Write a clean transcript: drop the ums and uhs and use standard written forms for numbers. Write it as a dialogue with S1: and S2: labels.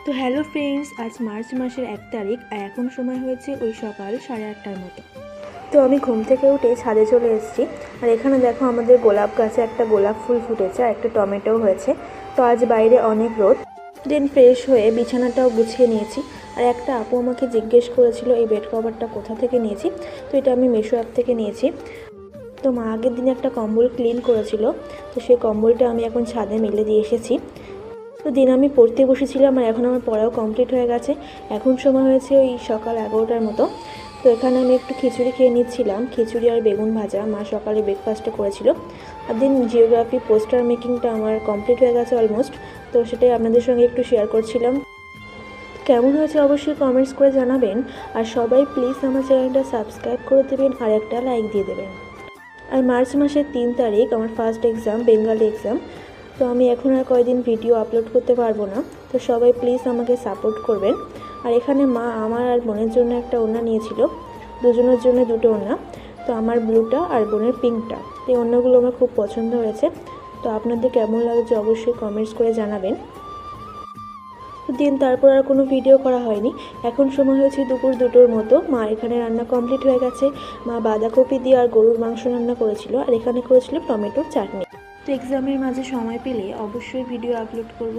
S1: তো hello friends, আজ March মাসের 1 তারিখ আর এখন সময় হয়েছে ওই সকাল 8:30টার মতো। তো আমি ঘুম থেকে উঠে ছাদে চলে এসেছি। আর এখানে দেখো আমাদের গোলাপ গাছে একটা গোলাপ ফুল ফুটেছে আর একটা টমেটোও হয়েছে। তো আজ বাইরে অনেক রোদ। দেন ফ্রেশ হয়ে বিছানাটাও গুছিয়ে নিয়েছি। আর একটা আপু আমাকে জিজ্ঞেস করেছিল এই বেড কভারটা কোথা থেকে নিয়েছি। তো এটা আমি মিশো অ্যাপ থেকে নিয়েছি। তো মা আগের দিনে একটা কম্বল ক্লিন করেছিল, তো সেই কম্বলটা আমি এখন ছাদে মেলে দিয়ে এসেছি। তো দিন আমি পড়তে বসেছিলাম আর এখন আমার পড়াও কমপ্লিট হয়ে গেছে। এখন সময় হয়েছে ওই সকাল 11টার মতো। তো এখানে আমি একটু খিচুড়ি খেয়ে নিচ্ছিলাম, খিচুড়ি আর বেগুন ভাজা মা সকালে ব্রেকফাস্টে করেছিল। আর দিন জিওগ্রাফি পোস্টার মেকিংটা আমার কমপ্লিট হয়ে গেছে অলমোস্ট। তো সেটাই আপনাদের সঙ্গে একটু শেয়ার করছিলাম। কেমন হয়েছে অবশ্যই কমেন্টস করে জানাবেন। আর সবাই প্লিজ আমার চ্যানেলটা সাবস্ক্রাইব করে দেবেন আর একটা লাইক দিয়ে দেবেন। আর মার্চ মাসের 3 তারিখ আমার ফার্স্ট এক্সাম, বেঙ্গলি এক্সাম। তো আমি এখন আর কয়েকদিন ভিডিও আপলোড করতে পারবো না। তো সবাই প্লিজ আমাকে সাপোর্ট করবেন। আর এখানে মা আমার আর বোনের জন্য একটা ওড়না নিয়েছিল, দুজনের জন্য দুটো ওড়না। তো আমার ব্লুটা আর বোনের পিঙ্কটা, এই ওড়নাগুলো আমার খুব পছন্দ হয়েছে। তো আপনাদের কেমন লাগছে অবশ্যই কমেন্টস করে জানাবেন। দিন তারপর আর কোনো ভিডিও করা হয়নি। এখন সময় হয়েছে দুপুর 2টোর মতো। মা এখানে রান্না কমপ্লিট হয়ে গেছে। মা বাঁধাকপি দিয়ে আর গরুর মাংস রান্না করেছিল আর এখানে করেছিল টমেটোর চাটনি। তো এক্সামের মাঝে সময় পেলে অবশ্যই ভিডিও আপলোড করব।